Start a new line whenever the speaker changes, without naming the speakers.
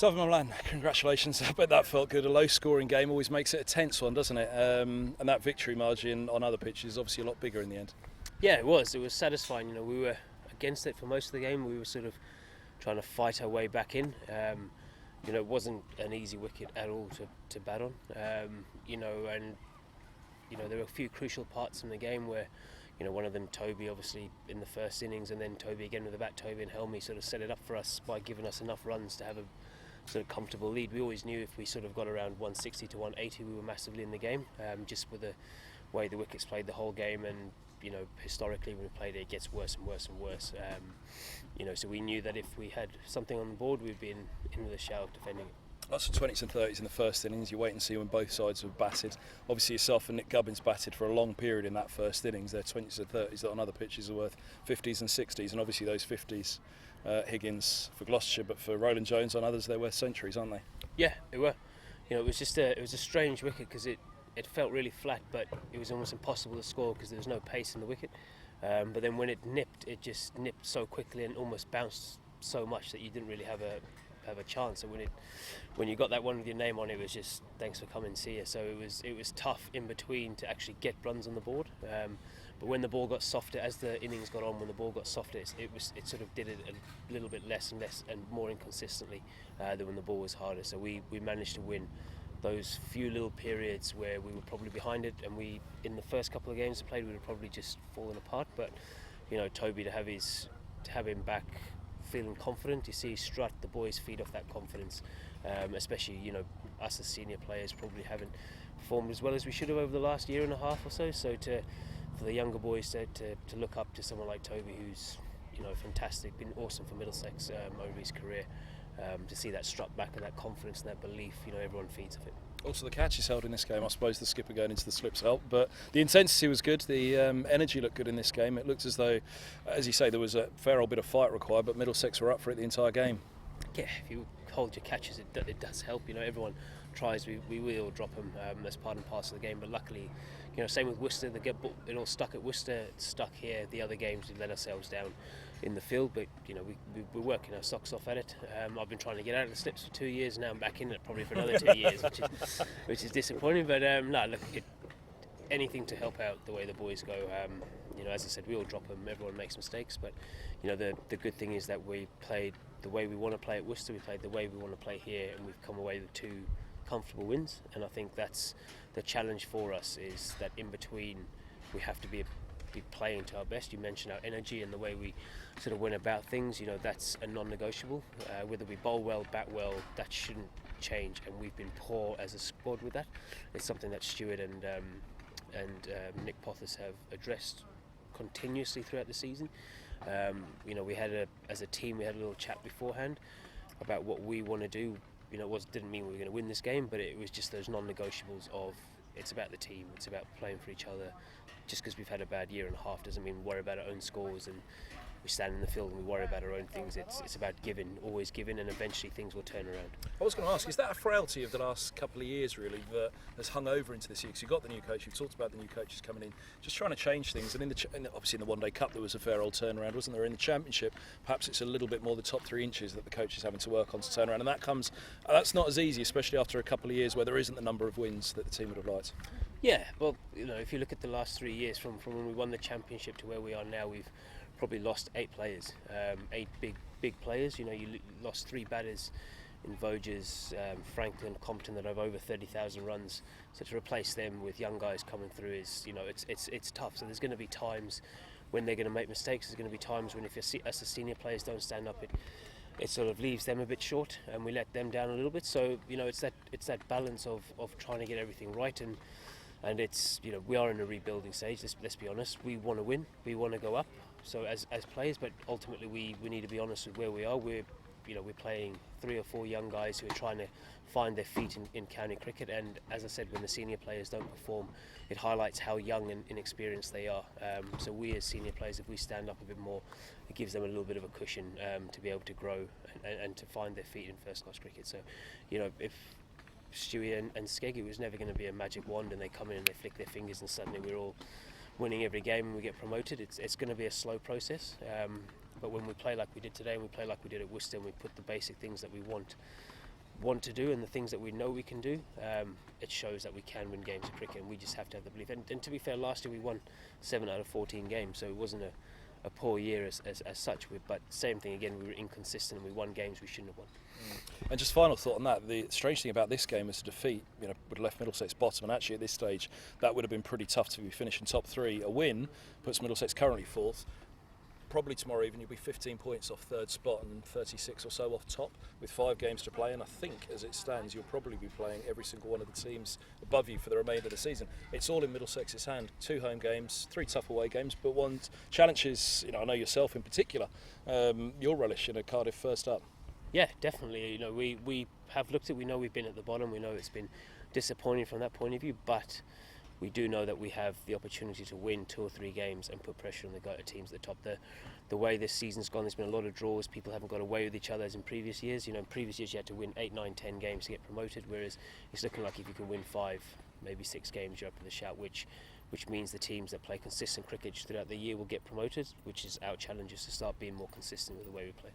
Dawid Malan, congratulations. I bet that felt good. A low-scoring game always makes it a tense one, doesn't it? And that victory margin on other pitches is obviously a lot bigger in the end.
Yeah, it was. It was satisfying. You know, we were against it for most of the game. We were sort of trying to fight our way back in. You know, it wasn't an easy wicket at all to bat on. You know, and you know there were a few crucial parts in the game where, you know, one of them, Toby, obviously in the first innings, and then Toby again with the bat. Toby and Helmy sort of set it up for us by giving us enough runs to have a sort of comfortable lead. We always knew if we sort of got around 160 to 180, we were massively in the game. Just with the way the wickets played the whole game, and you know, historically when we played it, it gets worse and worse and worse. You know, so we knew that if we had something on the board, we'd be in with a shout defending it.
Lots of 20s and 30s in the first innings. You wait and see when both sides were batted. Obviously yourself and Nick Gubbins batted for a long period in that first innings. They're 20s and 30s that on other pitches are worth 50s and 60s, and obviously those 50s, Higgins for Gloucestershire, but for Roland-Jones on others they're worth centuries, aren't they?
Yeah, they were. You know, it was a strange wicket because it felt really flat, but it was almost impossible to score because there was no pace in the wicket. But then when it just nipped so quickly and almost bounced so much that you didn't really have a chance. And when you got that one with your name on it, was just thanks for coming, see you. So it was tough in between to actually get runs on the board. But when the ball got softer, as the innings got on, when the ball got softer, it sort of did it a little bit less and more inconsistently than when the ball was harder. So we managed to win those few little periods where we were probably behind it, and in the first couple of games we played, we would have probably just fallen apart. But you know, Toby to have him back feeling confident, you see strut, the boys feed off that confidence, especially, you know, us as senior players probably haven't performed as well as we should have over the last year and a half or so. So for the younger boys to look up to someone like Toby, who's, you know, fantastic, been awesome for Middlesex over his career, to see that strut back and that confidence and that belief, you know, everyone feeds off it. Also
the catches held in this game. I suppose the skipper going into the slips helped, but the intensity was good, the energy looked good in this game. It looked as though, as you say, there was a fair old bit of fight required, but Middlesex were up for it the entire game.
Yeah, if you hold your catches, it does help. You know, everyone tries, we will drop them, that's part and parcel of the game, but luckily, you know, same with Worcester, it all stuck at Worcester, it's stuck here. The other games we let ourselves down in the field, but you know, we're working our socks off at it. I've been trying to get out of the slips for 2 years now. I'm back in it probably for another 2 years, which is disappointing. But no, look, anything to help out the way the boys go. You know, as I said, we all drop them. Everyone makes mistakes, but you know, the good thing is that we played the way we want to play at Worcester. We played the way we want to play here, and we've come away with 2 comfortable wins. And I think that's the challenge for us, is that in between we have to be playing to our best. You mentioned our energy and the way we sort of went about things. You know, that's a non-negotiable. Whether we bowl well, bat well, that shouldn't change, and we've been poor as a squad with that. It's something that Stuart and Nick Pothers have addressed continuously throughout the season. You know, as a team we had a little chat beforehand about what we want to do. You know, didn't mean we were going to win this game, but it was just those non-negotiables of, it's about the team, it's about playing for each other. Just because we've had a bad year and a half doesn't mean we worry about our own scores and we stand in the field and we worry about our own things. It's about giving, always giving, and eventually things will turn around.
I was going to ask, is that a frailty of the last couple of years really that has hung over into this year? Because you've got the new coach, you've talked about the new coaches coming in, just trying to change things. And obviously in the One Day Cup there was a fair old turnaround, wasn't there? In the Championship, perhaps it's a little bit more the top 3 inches that the coach is having to work on to turn around, and that's not as easy, especially after a couple of years where there isn't the number of wins that the team would have liked.
Yeah, well, you know, if you look at the last 3 years from when we won the Championship to where we are now, we've probably lost 8 players, 8 big players. You know, you lost 3 batters in Voges, Franklin, Compton, that have over 30,000 runs. So to replace them with young guys coming through is, you know, it's tough. So there's going to be times when they're going to make mistakes. There's going to be times when, if us the senior players don't stand up, it sort of leaves them a bit short, and we let them down a little bit. So you know, it's that balance of trying to get everything right, and it's, you know, we are in a rebuilding stage. Let's be honest. We want to win. We want to go up. So as players, but ultimately we need to be honest with where we are. We're playing 3 or 4 young guys who are trying to find their feet in county cricket. And as I said, when the senior players don't perform, it highlights how young and inexperienced they are. So we as senior players, if we stand up a bit more, it gives them a little bit of a cushion to be able to grow and to find their feet in first class cricket. So, you know, if Stewie and Skeggy was never going to be a magic wand and they come in and they flick their fingers and suddenly we're all winning every game and we get promoted, it's going to be a slow process. But when we play like we did today and we play like we did at Worcester and we put the basic things that we want want to do and the things that we know we can do, it shows that we can win games of cricket, and we just have to have the belief. And to be fair, last year we won 7 out of 14 games, so it wasn't a poor year as such. But same thing again, we were inconsistent and we won games we shouldn't have won.
And just final thought on that, the strange thing about this game was a defeat, would have left Middlesex bottom, and actually at this stage that would have been pretty tough to be finishing top 3. A win puts Middlesex currently 4th. Probably tomorrow even you'll be 15 points off 3rd spot and 36 or so off top with 5 games to play, and I think as it stands you'll probably be playing every single one of the teams above you for the remainder of the season. It's all in Middlesex's hand. 2 home games, 3 tough away games, but one challenges, I know yourself in particular, your relish in a Cardiff first up.
Yeah, definitely. We have looked at, we know we've been at the bottom, we know it's been disappointing from that point of view, but we do know that we have the opportunity to win 2 or 3 games and put pressure on the teams at the top. The way this season's gone, there's been a lot of draws. People haven't got away with each other as in previous years. In previous years you had to win 8, 9, 10 games to get promoted, whereas it's looking like if you can win 5, maybe 6 games, you're up in the shout, which means the teams that play consistent cricket throughout the year will get promoted, which is our challenge, is to start being more consistent with the way we play.